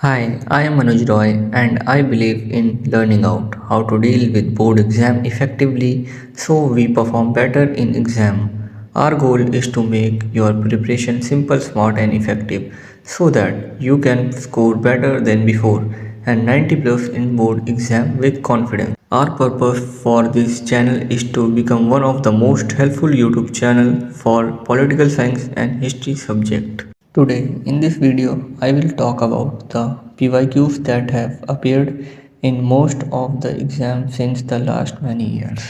Hi, I am Manoj Roy and I believe in learning out how to deal with board exam effectively so we perform better in exam. Our goal is to make your preparation simple, smart and effective so that you can score better than before and 90 plus in board exam with confidence. Our purpose for this channel is to become one of the most helpful YouTube channel for political science and history subject. Today, in this video, I will talk about the PYQs that have appeared in most of the exams since the last many years.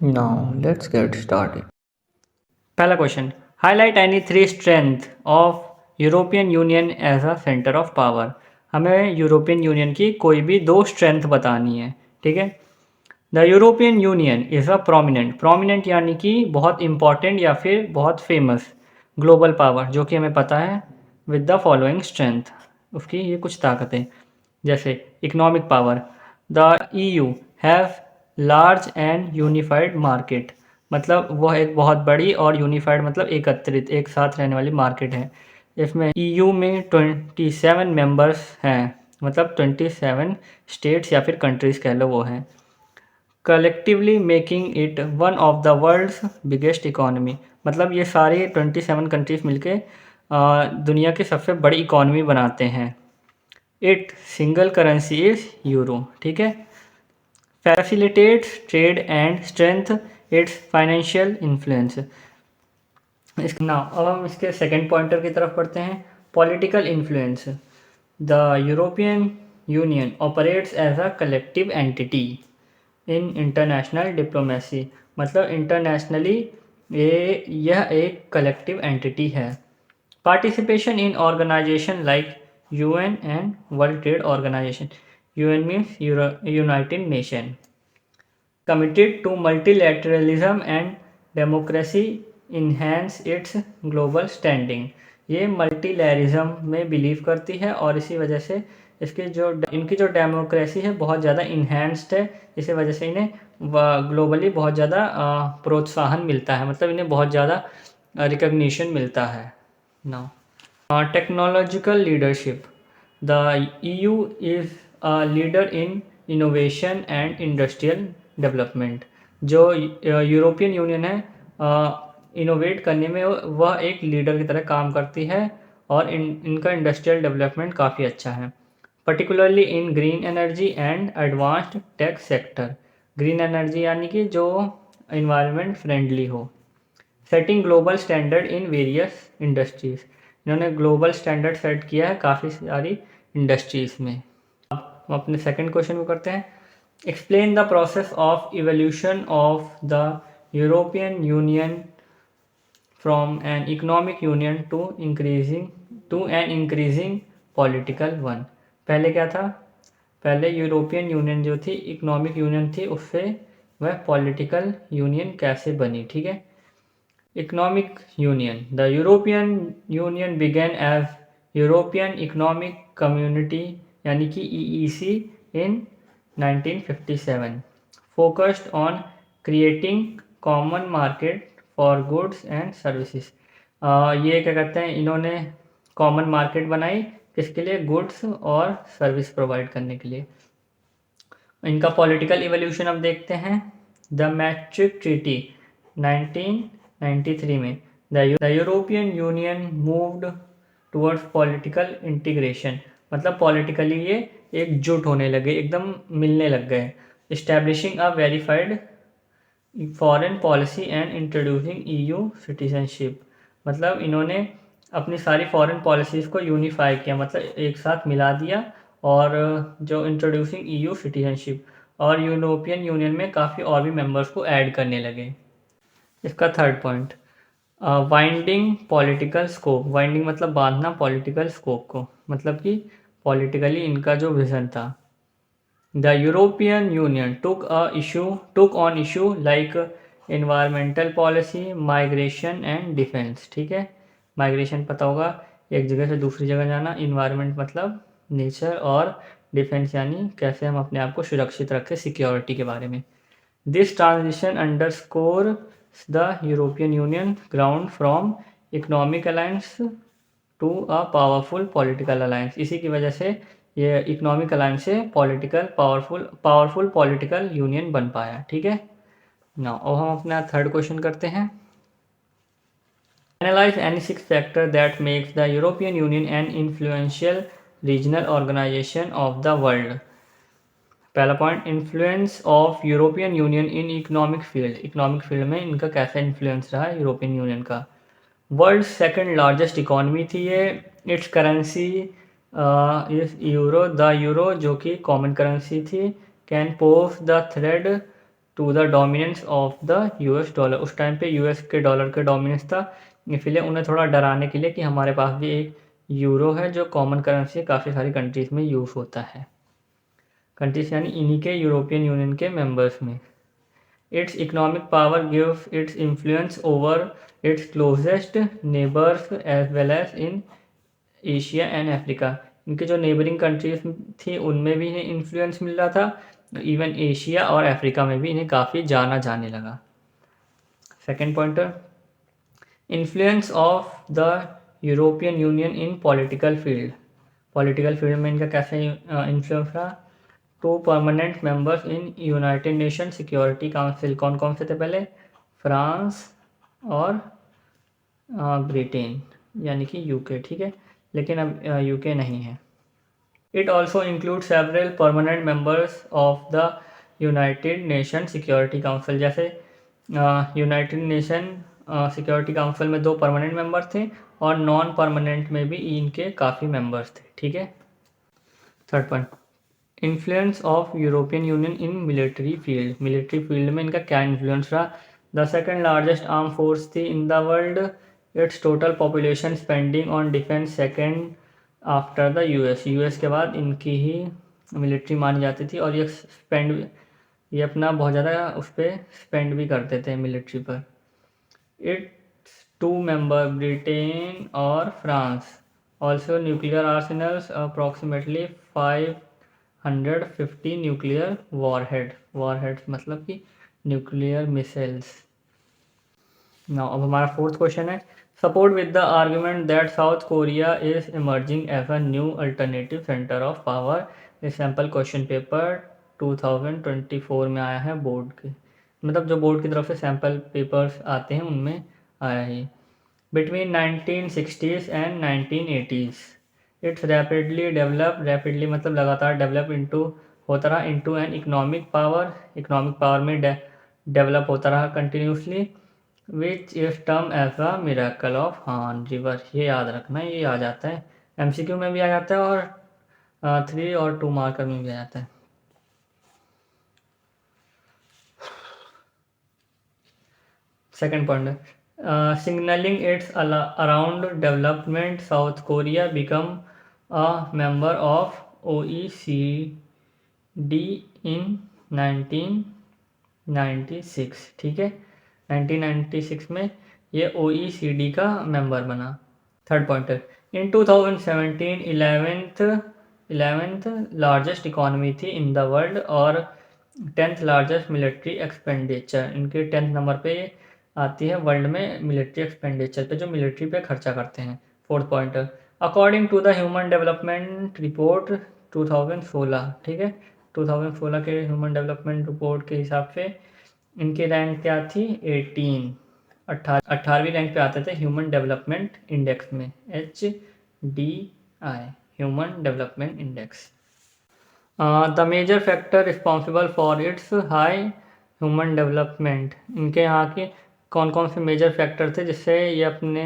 Now, let's get started. पहला question highlight any three strength of European Union as a centre of power. हमें European Union की कोई भी दो strength बतानी है। ठीक है। The European Union is a prominent prominent यानी कि बहुत इंपॉर्टेंट या फिर बहुत फेमस ग्लोबल पावर जो कि हमें पता है विद द फॉलोइंग स्ट्रेंथ। उसकी ये कुछ ताकतें जैसे economic power the EU have large and unified market मतलब वह एक बहुत बड़ी और यूनिफाइड मतलब एकत्रित एक साथ रहने वाली मार्केट है। इसमें EU में 27 मेंबर्स हैं मतलब 27 स्टेट्स या फिर कंट्रीज़ कह लो वो हैं। Collectively making it one of the world's biggest economy मतलब ये सारी 27 कंट्रीज़ मिलके दुनिया की सबसे बड़ी इकोनॉमी बनाते हैं। It single currency is euro. ठीक है। Facilitates trade and strength its financial influence. अब हम इसके सेकेंड पॉइंटर की तरफ पढ़ते हैं। Political influence the European Union operates as a collective entity in international diplomacy मतलब इंटरनेशनली यह एक कलेक्टिव एंटिटी है। Participation in organization like UN and world trade organization. UN means United Nation. Committed to multilateralism and democracy enhance its global standing. ये मल्टीलैरिज्म में believe करती है और इसी वजह से इनकी जो डेमोक्रेसी है बहुत ज़्यादा इन्हेंस्ड है। इसी वजह से इन्हें ग्लोबली बहुत ज़्यादा प्रोत्साहन मिलता है मतलब इन्हें बहुत ज़्यादा रिकग्निशन मिलता है। Now technological leadership the EU is a leader in innovation and industrial development. जो यूरोपियन यूनियन है इनोवेट करने में वह एक लीडर की तरह काम करती है और इनका इंडस्ट्रियल डेवलपमेंट काफ़ी अच्छा है। Particularly in green energy and advanced tech sector. Green energy यानी कि जो इन्वायरमेंट फ्रेंडली हो। Setting global standard in various industries. इन्होंने ग्लोबल स्टैंडर्ड सेट किया है काफ़ी सारी इंडस्ट्रीज़ में। अब हम अपने सेकंड क्वेश्चन को करते हैं। Explain the process of evolution of the European Union from an economic union to an increasing political one. पहले क्या था? पहले यूरोपियन यूनियन जो थी इकोनॉमिक यूनियन थी उससे वह पॉलिटिकल यूनियन कैसे बनी। ठीक है। Economic union the European Union began as European Economic Community यानी कि EEC in 1957 focused on creating common market for goods and services. ये क्या कहते हैं इन्होंने कॉमन मार्केट बनाई किसके लिए? गुड्स और सर्विस प्रोवाइड करने के लिए। इनका पॉलिटिकल इवोल्यूशन अब देखते हैं। द मैट्रिक ट्रीटी 1993 में the European union moved towards political integration मतलब पॉलिटिकली ये एकजुट होने लगे एकदम मिलने लग गए। Establishing a verified foreign policy and introducing EU citizenship मतलब इन्होंने अपनी सारी फॉरेन पॉलिसीज़ को यूनिफाई किया मतलब एक साथ मिला दिया और जो इंट्रोड्यूसिंग EU सिटीजनशिप और यूरोपियन यूनियन में काफ़ी और भी मेंबर्स को ऐड करने लगे। इसका third point winding political scope. Winding मतलब बांधना पॉलिटिकल स्कोप को मतलब कि पॉलिटिकली इनका जो विज़न था। The European union took on issue like environmental policy migration and defence. ठीक है। माइग्रेशन पता होगा एक जगह से दूसरी जगह जाना। इन्वायरमेंट मतलब नेचर और डिफेंस यानी कैसे हम अपने आप को सुरक्षित रखें सिक्योरिटी के बारे में। This transition underscore the European Union ground from economic alliance to a powerful political alliance. इसी की वजह से ये इकोनॉमिक अलायंस से पावरफुल पॉलिटिकल यूनियन बन पाया। ठीक है ना। अब हम अपना थर्ड क्वेश्चन करते हैं। Analyze any 6 factors that makes the European Union an influential regional organization of the world। पहला point, influence of European Union in economic field. Economic field में इनका कैसा इन्फ्लुएंस रहा यूरोपियन यूनियन का। वर्ल्ड सेकंड लार्जेस्ट इकोनॉमी थी ये। Its currency is euro. The euro जो कि कॉमन करेंसी थी can pose the threat to the dominance of the US dollar. उस टाइम पे यूएस के डॉलर का डोमिनेंस था, इसलिए उन्हें थोड़ा डराने के लिए कि हमारे पास भी एक यूरो है जो कॉमन करेंसी काफ़ी सारी कंट्रीज़ में यूज़ होता है। कंट्रीज यानी इन्हीं के यूरोपियन यूनियन के मेंबर्स में। Its economic power gives its influence over its closest neighbours as well as in Asia and Africa. इनके जो नेबरिंग कंट्रीज थी उनमें भी इन्हें इन्फ्लुएंस मिल रहा था, इवन एशिया और अफ्रीका में भी इन्हें काफ़ी जाना जाने लगा। Second pointer, influence of the European Union in political field. Political field में इनका कैसे इन्फ्लुएंस रहा। Two permanent members in United Nation Security Council. कौन कौन से थे पहले, फ्रांस और ब्रिटेन यानी कि यूके। ठीक है, लेकिन अब यूके नहीं है। It also include several permanent members of the United Nation Security council. जैसे यूनाइटेड नेशन सिक्योरिटी काउंसिल में 2 परमानेंट मेंबर थे और नॉन परमानेंट में भी इनके काफ़ी मेंबर्स थे। ठीक है। Third point, influence of European Union in military field. Military field में इनका क्या इन्फ्लुएंस रहा। The second largest arm force थी in the world. Its total population spending on defence second after the US. US के बाद इनकी ही military मानी जाती थी और ये अपना बहुत ज़्यादा उस पर स्पेंड भी करते थे मिलिट्री पर। इट्स 2 मेंबर ब्रिटेन और France. Also nuclear arsenals approximately 550 nuclear warheads मतलब कि न्यूक्लियर मिसाइल्स। नाउ अब हमारा फोर्थ क्वेश्चन है, support with the argument that South Korea is emerging as a new alternative centre of power. ये sample question paper 2024 में आया है board के, मतलब जो बोर्ड की तरफ से सैम्पल पेपर्स आते हैं उनमें आया है। Between 1960s and 1980s it's rapidly मतलब लगातार डेवलप होता रहा इनटू एन इकोनॉमिक पावर में डेवलप होता रहा continuously, which is term as a miracle of Han River. ये याद रखना, ये आ जाता है MCQ में भी आ जाता है और 3 और 2 मार्कर में भी आ जाता है। Second point, signaling its around development, South Korea become a member of OECD in 1996। ठीक है, 1996 में ये OECD का मेंबर बना। थर्ड पॉइंट, इन 2017 11th लार्जेस्ट इकोनॉमी थी इन द वर्ल्ड और 10th लार्जेस्ट मिलिट्री एक्सपेंडिचर। इनके 10th नंबर पे आती है वर्ल्ड में मिलिट्री एक्सपेंडिचर पे, जो मिलिट्री पे खर्चा करते हैं। Fourth point, according to the human development report 2016। ठीक है, 2016 के ह्यूमन डेवलपमेंट रिपोर्ट के हिसाब से इनकी रैंक क्या थी, 18वीं रैंक पे आते थे ह्यूमन डेवलपमेंट इंडेक्स में, HDI human development index. The major factor responsible for its high human development. इनके यहाँ के कौन कौन से मेजर फैक्टर थे जिससे ये अपने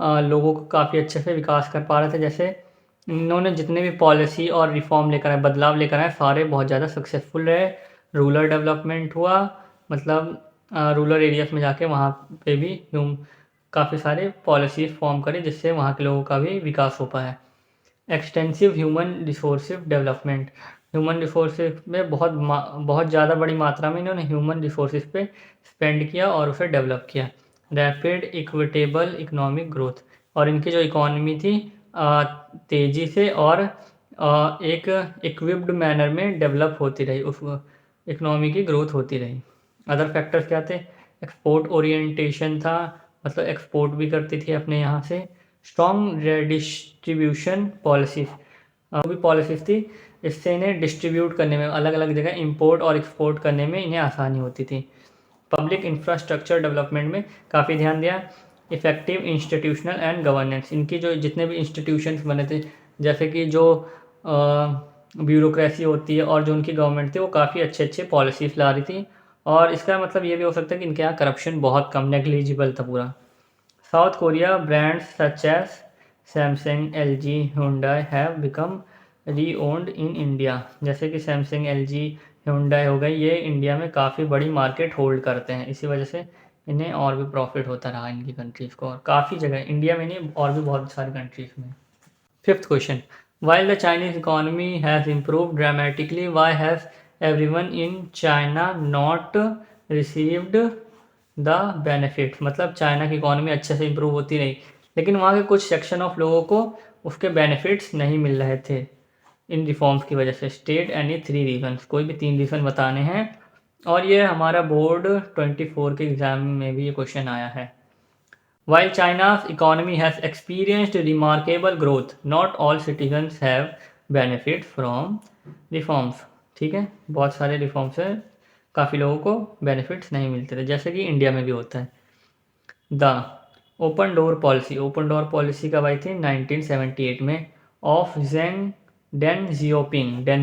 लोगों को काफ़ी अच्छे से विकास कर पा रहे थे। जैसे इन्होंने जितने भी पॉलिसी और रिफॉर्म लेकर आए, बदलाव लेकर आए, सारे बहुत ज़्यादा सक्सेसफुल रहे। रूरल डेवलपमेंट हुआ, मतलब रूरल एरियाज़ में जाके वहाँ पे भी काफ़ी सारे पॉलिसीज फॉर्म करी जिससे वहाँ के लोगों का भी विकास हो पाया। Extensive human resources development, human resources में बहुत ज़्यादा बड़ी मात्रा में इन्होंने ह्यूमन रिसोर्सेज पे स्पेंड किया और उसे डेवलप किया। रैपिड इक्विटेबल इकोनॉमिक ग्रोथ, और इनकी जो इकोनॉमी थी तेज़ी से और एक इक्विप्ड मैनर में डेवलप होती रही, उस इकोनॉमी की ग्रोथ होती रही। अदर फैक्टर्स क्या थे, एक्सपोर्ट ओरिएंटेशन था, मतलब एक्सपोर्ट भी करती थी अपने यहाँ से। स्ट्रॉन्ग डिस्ट्रीब्यूशन पॉलिसी भी पॉलिसीज थी, इससे इन्हें डिस्ट्रीब्यूट करने में, अलग अलग जगह इंपोर्ट और एक्सपोर्ट करने में इन्हें आसानी होती थी। पब्लिक इंफ्रास्ट्रक्चर डेवलपमेंट में काफ़ी ध्यान दिया। इफेक्टिव इंस्टीट्यूशनल एंड गवर्नेंस, इनकी जो जितने भी इंस्टीट्यूशंस बने थे, जैसे कि जो ब्यूरोक्रेसी होती है और जो उनकी गवर्नमेंट थी, वो काफ़ी अच्छे अच्छे पॉलिसीज ला रही थी। और इसका मतलब ये भी हो सकता है कि इनके यहाँ करप्शन बहुत कम, नेग्लिजिबल था पूरा। South Korea brands such as Samsung, LG, Hyundai have become renowned in India. जैसे कि सैमसंग, LG, Hyundai हो गई, ये इंडिया में काफ़ी बड़ी मार्केट होल्ड करते हैं, इसी वजह से इन्हें और भी प्रॉफिट होता रहा इनकी कंट्रीज़ को, और काफ़ी जगह इंडिया में नहीं और भी बहुत सारी कंट्रीज़ में। Fifth question, while the Chinese economy has improve dramatically, why has everyone in China not received the benefit. मतलब चाइना की इकोनॉमी अच्छे से इम्प्रूव होती रही, लेकिन वहाँ के कुछ सेक्शन ऑफ लोगों को उसके बेनिफिट्स नहीं मिल रहे थे इन रिफॉर्म्स की वजह से। स्टेट एनी 3 रीजन्स, कोई भी 3 रीज़न बताने हैं, और ये हमारा बोर्ड 24 के एग्ज़ाम में भी ये क्वेश्चन आया है। While China's economy has experienced remarkable growth, not all citizens have benefit from reforms। ठीक है, बहुत सारे रिफॉर्म्स से काफ़ी लोगों को बेनिफिट्स नहीं मिलते थे, जैसे कि इंडिया में भी होता है। The open door policy, open door policy कब आई थी? 1978 में, ऑफ डेन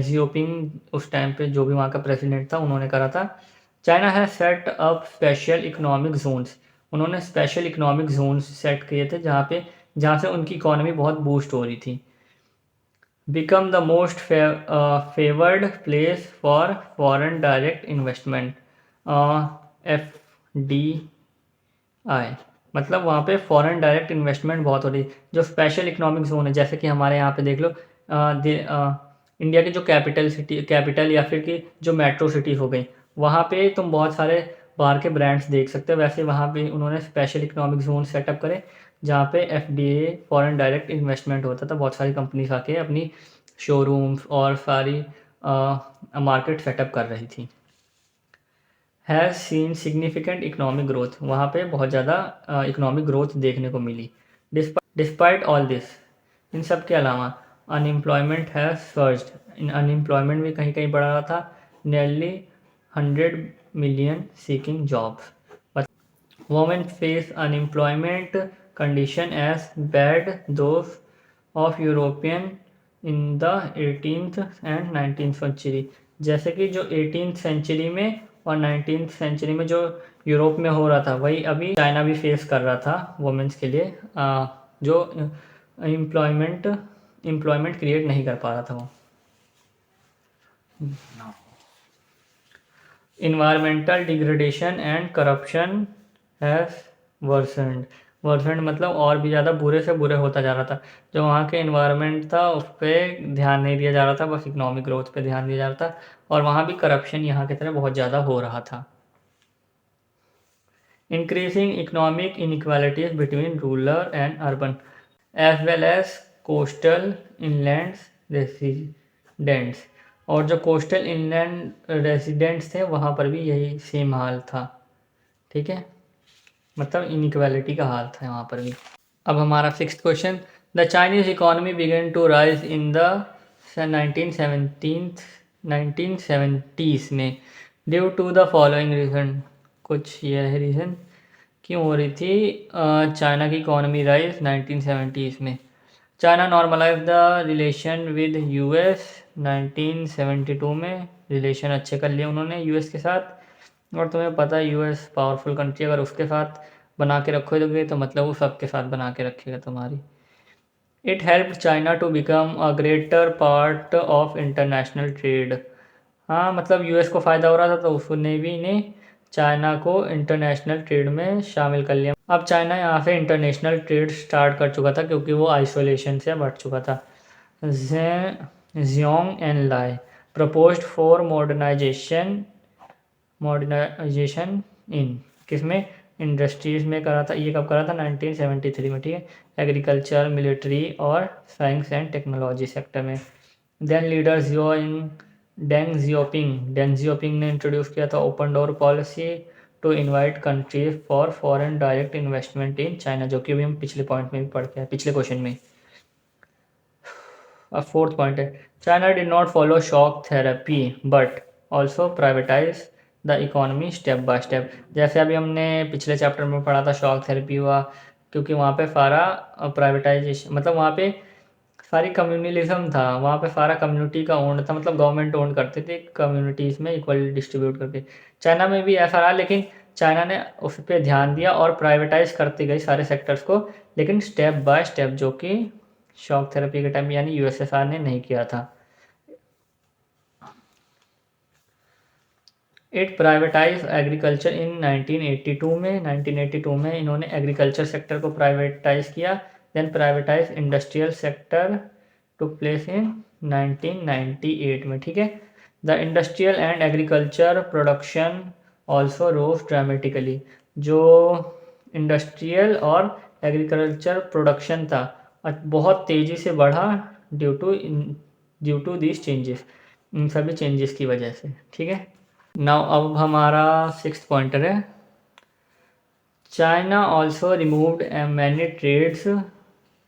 जियोपिंग उस टाइम पे जो भी वहाँ का प्रेसिडेंट था, उन्होंने करा था। China has set up special economic zones, उन्होंने स्पेशल इकोनॉमिक जोन्स सेट किए थे जहाँ से उनकी इकोनॉमी बहुत बूस्ट हो रही थी। Become the most favoured place for foreign direct investment, FDI, मतलब वहाँ पे फॉरेन डायरेक्ट इन्वेस्टमेंट बहुत हो रही है। जो स्पेशल इकोनॉमिक जोन है, जैसे कि हमारे यहाँ पे देख लो, इंडिया की जो कैपिटल या फिर कि जो मेट्रो सिटी हो गई, वहाँ पे तुम बहुत सारे बाहर के ब्रांड्स देख सकते हो। वैसे वहाँ पे उन्होंने स्पेशल इकोनॉमिक जोन सेटअप करे, जहाँ पे FDI फॉरेन डायरेक्ट इन्वेस्टमेंट होता था। बहुत सारी कंपनीज आके अपनी शोरूम्स और सारी मार्केट सेटअप कर रही थी। Has seen significant economic growth, वहाँ पे बहुत ज़्यादा इकोनॉमिक ग्रोथ देखने को मिली। डिस्पाइट ऑल दिस, इन सब के अलावा अनएम्प्लॉयमेंट हैज़ सर्ज्ड, इन अनएम्प्लॉयमेंट भी कहीं कहीं बढ़ रहा था। Nearly 100 million seeking jobs. Women face unemployment condition as bad those of European in the 18th and 19th century. जैसे कि जो 18th सेंचुरी में और 19th सेंचुरी में जो यूरोप में हो रहा था, वही अभी चाइना भी फेस कर रहा था वुमेन्स के लिए, जो एम्प्लॉयमेंट क्रिएट नहीं कर पा रहा था वो। Environmental degradation and corruption has worsened मतलब और भी ज़्यादा बुरे से बुरे होता जा रहा था। जो वहाँ के इन्वायरमेंट था उस पर ध्यान नहीं दिया जा रहा था, बस इकोनॉमिक ग्रोथ पे ध्यान दिया जा रहा था, और वहाँ भी करप्शन यहाँ की तरह बहुत ज़्यादा हो रहा था। Increasing economic inequalities between rural and urban as well as coastal inland residents, और जो कोस्टल इनलैंड रेसिडेंट्स थे वहाँ पर भी यही सेम हाल था। ठीक है, मतलब इनइक्वालिटी का हाल था वहाँ पर भी। अब हमारा 6th question, the Chinese economy began to rise in the 1970s में due to the following reason. कुछ यह रीज़न क्यों हो रही थी चाइना की इकोनॉमी राइज 1970s में? China normalise the relation with US 1972 में, रिलेशन अच्छे कर लिए उन्होंने US के साथ। और तुम्हें पता है US पावरफुल कंट्री, अगर उसके साथ बना के रखोगे तो मतलब वो सबके साथ बना के रखेगा तुम्हारी। It help China to become a greater part of international trade. हाँ, मतलब US को फ़ायदा हो रहा था तो उसने भी इन्हें चाइना को इंटरनेशनल ट्रेड में शामिल कर लिया। अब चाइना यहाँ से इंटरनेशनल ट्रेड स्टार्ट कर चुका था क्योंकि वो आइसोलेशन से बढ़ चुका था। ज़ियोंग एंड लाई प्रपोज्ड फॉर मॉडर्नाइजेशन इन किसमें? इंडस्ट्रीज़ में करा था। ये कब करा था? 1973 में। ठीक है, एग्रीकल्चर, मिलिट्री और साइंस एंड टेक्नोलॉजी सेक्टर में। देन लीडर डेंग जियोपिंग ने इंट्रोड्यूस किया था open door policy to invite countries for foreign direct investment in China, जो कि अभी हम पिछले पॉइंट में भी पढ़ के आए, पिछले क्वेश्चन में। अब फोर्थ पॉइंट है, China did not follow shock therapy but also privatise the economy step by step. जैसे अभी हमने पिछले चैप्टर में पढ़ा था, शॉक थेरेपी हुआ क्योंकि वहाँ पे सारा प्राइवेटाइजेशन, मतलब वहाँ पे सारी कम्युनलिज्म था, वहाँ पे सारा कम्युनिटी का ओन था, मतलब गवर्नमेंट ओन करते थे कम्युनिटीज़ में इक्वली डिस्ट्रीब्यूट करके। चाइना में भी ऐसा रहा, लेकिन चाइना ने उस पर ध्यान दिया और प्राइवेटाइज करती गई सारे सेक्टर्स को, लेकिन स्टेप बाय स्टेप, जो कि शॉक थेरेपी के टाइम यानी यूएसएसआर ने नहीं किया था। इट प्राइवेटाइज एग्रीकल्चर इन 1982 में, 1982 में इन्होंने एग्रीकल्चर सेक्टर को प्राइवेटाइज किया। Then privatise industrial sector took place in 1998 में, ठीक है। The industrial and agriculture production also rose dramatically. जो इंडस्ट्रियल और एग्रीकल्चर प्रोडक्शन था बहुत तेज़ी से बढ़ा ड्यू टू दिस चेंजेस, इन सभी चेंजेस की वजह से, ठीक है। नाउ अब हमारा सिक्स्थ पॉइंटर है, China also removed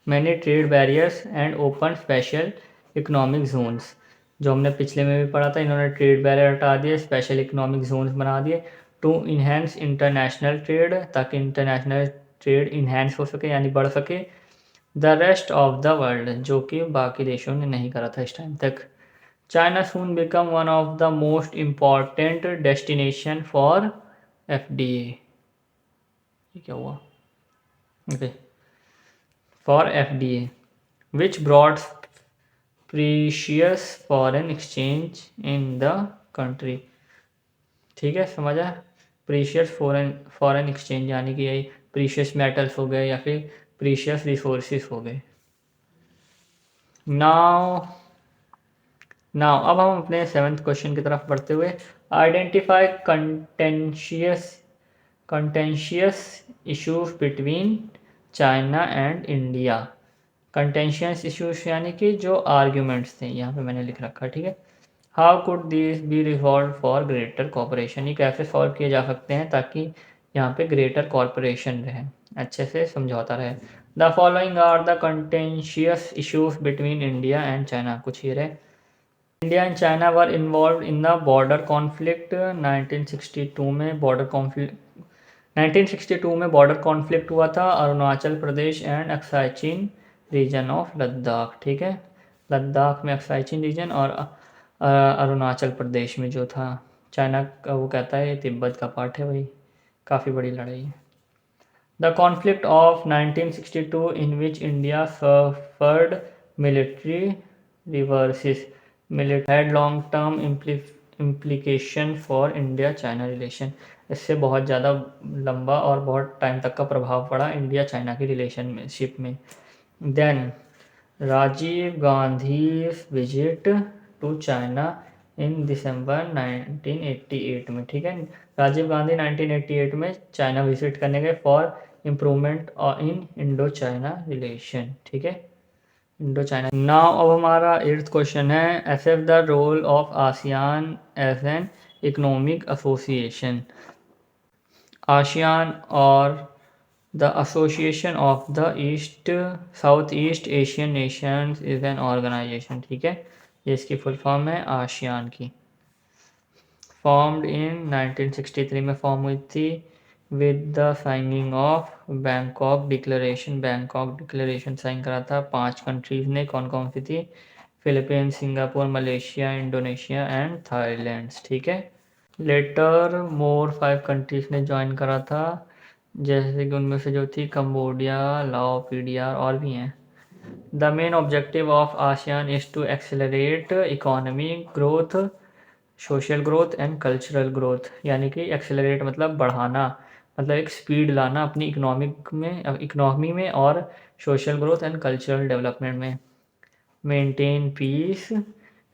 many trade barriers and open special economic zones. जो हमने पिछले में भी पढ़ा था, इन्होंने ट्रेड बैरियर हटा दिए, स्पेशल इकोनॉमिक जोन्स बना दिए टू इन्हेंस इंटरनेशनल ट्रेड, ताकि इंटरनेशनल ट्रेड इन्हेंस हो सके यानी बढ़ सके। The rest of the world, जो कि बाकी देशों ने नहीं करा था इस टाइम तक। China soon become one of the most important destination for FDA। ये क्या हुआ? Okay, for FDA, which brought precious foreign exchange in the country। ठीक है, समझा? प्रीशियस फॉरेन एक्सचेंज यानी कि यही प्रीशियस मेटल्स हो गए या फिर प्रीशियस रिसोर्सेज हो गए। नाउ अब हम अपने सेवन्थ क्वेश्चन की तरफ बढ़ते हुए, identify contentious issues between China and India. Contentious issues यानी कि जो आर्ग्यूमेंट्स थे, यहाँ पे मैंने लिख रखा है, ठीक है। How could this be resolve for greater cooperation, ये कैसे सॉल्व किए जा सकते हैं ताकि यहाँ पे ग्रेटर कॉपरेशन रहे, अच्छे से समझौता रहे। The following are the contentious issues between India and China, कुछ ये रहे। India and China were involved in the border conflict 1962 में। 1962 में बॉर्डर कॉन्फ्लिक्ट हुआ था Arunachal Pradesh and Aksai Chin region of Ladakh, ठीक है। लद्दाख में अक्साई चीन रीजन और अरुणाचल प्रदेश में जो था, चाइना का वो कहता है ये तिब्बत का पार्ट है, वही काफ़ी बड़ी लड़ाई है। The conflict of 1962 in which India suffered military reverses had long term implication for India China relation. इससे बहुत ज़्यादा लंबा और बहुत टाइम तक का प्रभाव पड़ा इंडिया चाइना की रिलेशनशिप में। Then Rajiv Gandhi visit to China in December 1988 में, ठीक है। राजीव गांधी 1988 में चाइना विजिट करने गए for improvement in Indo China relation, ठीक है, इंडो चाइना। नाउ अब हमारा 8th क्वेश्चन है, assess the role of ASEAN as an economic association. ASEAN और the association of the South East Asian nations is an organisation, ठीक है। ये इसकी फुल फॉर्म है आसियान की। फॉर्म्ड इन 1963 में फॉर्म हुई थी with the signing of Bangkok declaration. Bangkok declaration sign करा था 5 कंट्रीज ने, कौन कौन सी थी? Philippines, Singapore, Malaysia, Indonesia and Thailand, ठीक है। लेटर मोर 5 कंट्रीज ने ज्वाइन करा था, जैसे कि उनमें से जो थी कंबोडिया, लाओ, पीडीआर और भी हैं। The main objective of ASEAN is to accelerate economy growth, social growth and cultural growth, यानी कि एक्सेलरेट मतलब बढ़ाना, मतलब एक स्पीड लाना अपनी इकोनॉमी में और social growth and cultural development में। Maintain peace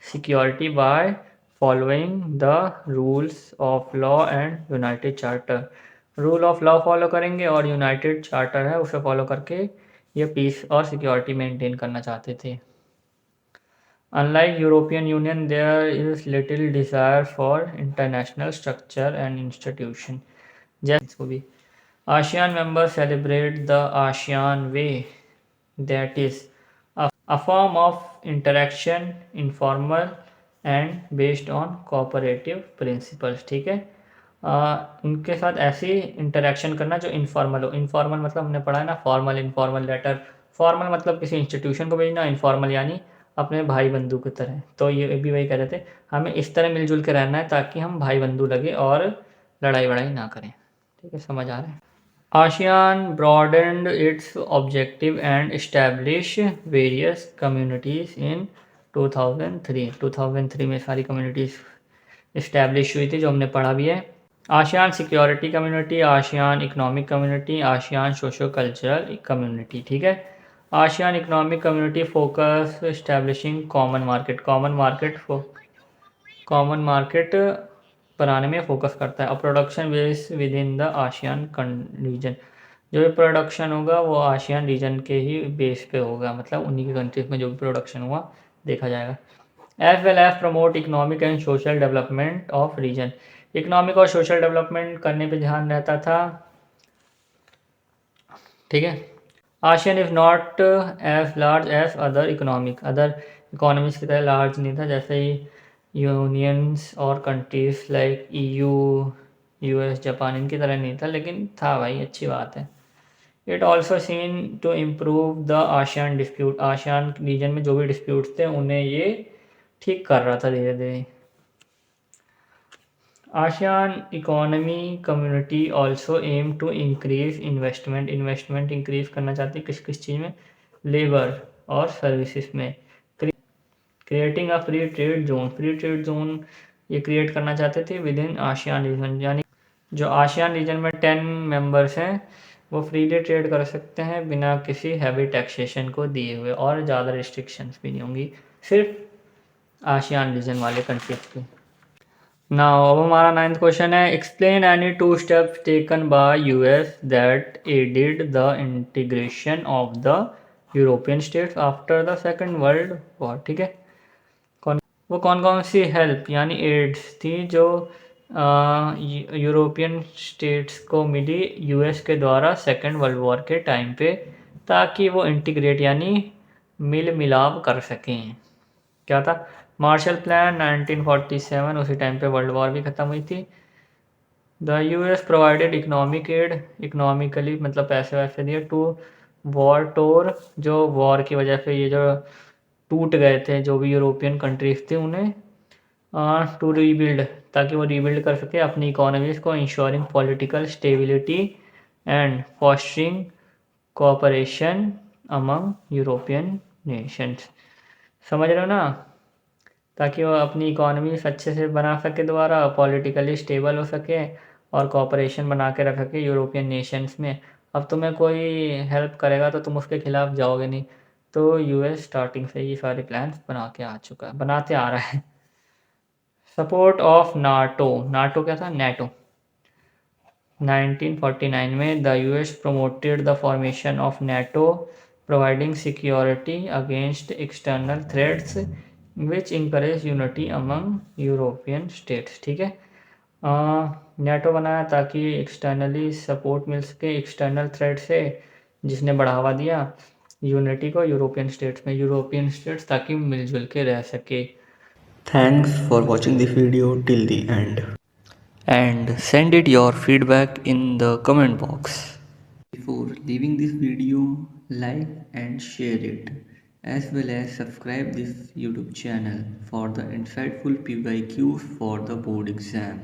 security by following the rules of law and United charter. Rule of law follow करेंगे और यूनाइटेड चार्टर है उसे फॉलो करके ये पीस और सिक्योरिटी मेंटेन करना चाहते थे। Unlike European Union, there is little desire for international structure and institution। जैसे इसको भी ASEAN members celebrate the ASEAN way, that is a form of interaction, informal and based on cooperative principles। ठीक है, उनके साथ ऐसी इंटरेक्शन करना जो इनफॉर्मल हो। इनफॉर्मल मतलब हमने पढ़ा है ना, फॉर्मल इनफॉर्मल लेटर। फॉर्मल मतलब किसी इंस्टीट्यूशन को भेजना, इनफॉर्मल यानी अपने भाई बंधु की तरह। तो ये भी वही कह रहे थे, हमें इस तरह मिलजुल के रहना है ताकि हम भाई बंधु लगे और लड़ाई वड़ाई ना करें। ठीक है, समझ आ रहा है। ASEAN broadened its objective and established various communities in 2003। 2003 में सारी कम्युनिटीज़ इस्टेब्लिश हुई थी, जो हमने पढ़ा भी है। ASEAN security community, ASEAN economic community, ASEAN socio cultural community. ठीक है, ASEAN economic community focus establishing common market बनाने में फोकस करता है। और production base within the ASEAN region, जो भी प्रोडक्शन होगा वो आशियान रीजन के ही बेस पे होगा, मतलब उन्हीं की कंट्रीज में जो भी प्रोडक्शन हुआ देखा जाएगा। As well as promote economic and social development of region, economic और सोशल डेवलपमेंट करने पे ध्यान रहता था। ठीक है, ASEAN is not as large as other economies की तरह लार्ज नहीं था, जैसे ही यूनियंस और countries like EU, US, Japan इनकी तरह नहीं था, लेकिन था भाई, अच्छी बात है। It also seen to improve the ASEAN dispute, ASEAN region में जो भी डिस्प्यूट्स थे उन्हें ये ठीक कर रहा था धीरे धीरे। ASEAN economy community also aim to increase investment increase करना चाहती है किस चीज़ में, लेबर और सर्विसेज में। Creating a free trade zone ये क्रिएट करना चाहते थे विद इन आशियान रीजन, यानी जो आशियान रीजन में 10 मेंबर्स हैं वो फ्रीली ट्रेड कर सकते हैं बिना किसी हैवी टैक्सेशन को दिए हुए, और ज़्यादा रिस्ट्रिक्शंस भी नहीं होंगी सिर्फ आशियान रीजन वाले कंट्रीज की। नाउ अब हमारा 9th क्वेश्चन है, explain any 2 steps taken by US that aided the integration of the European states after the second world war. ठीक है, वो कौन कौन सी हेल्प यानी एड्स थी जो यूरोपियन स्टेट्स को मिली US के द्वारा सेकेंड वर्ल्ड वॉर के टाइम पे, ताकि वो इंटीग्रेट यानी मिल मिलाप कर सकें। क्या था, मार्शल प्लान 1947, उसी टाइम पे वर्ल्ड वॉर भी ख़त्म हुई थी। The US provided economic aid, economically मतलब पैसे वैसे दिए, टू वॉर टोर, जो वॉर की वजह से ये जो टूट गए थे जो भी यूरोपियन कंट्रीज थे उन्हें, टू रीबिल्ड ताकि वो रीबिल्ड कर सके अपनी इकोनॉमीज़ को, ensuring political stability and fostering cooperation among European Nations. समझ रहे हो ना, ताकि वो अपनी इकोनॉमी अच्छे से बना सके, दोबारा पॉलिटिकली स्टेबल हो सके और कोऑपरेशन बना के रख सके यूरोपियन नेशंस में। अब तुम्हें कोई हेल्प करेगा तो तुम उसके खिलाफ जाओगे नहीं, तो US स्टार्टिंग से ये सारे प्लान्स बनाते आ रहा है। सपोर्ट ऑफ नाटो क्या था, नेटो। 1949 में the US promoted the formation of NATO, providing security against external threats which encourage unity among European states। ठीक है, नेटो बनाया ताकि एक्सटर्नली सपोर्ट मिल सके एक्सटर्नल थ्रेट से, जिसने बढ़ावा दिया यूनिटी को यूरोपियन स्टेट्स ताकि मिलजुल के रह सके। Thanks for watching this video till the end. And send it your feedback in the comment box. Before leaving this video, like and share it, as well as subscribe this YouTube channel for the insightful PYQs for the board exam.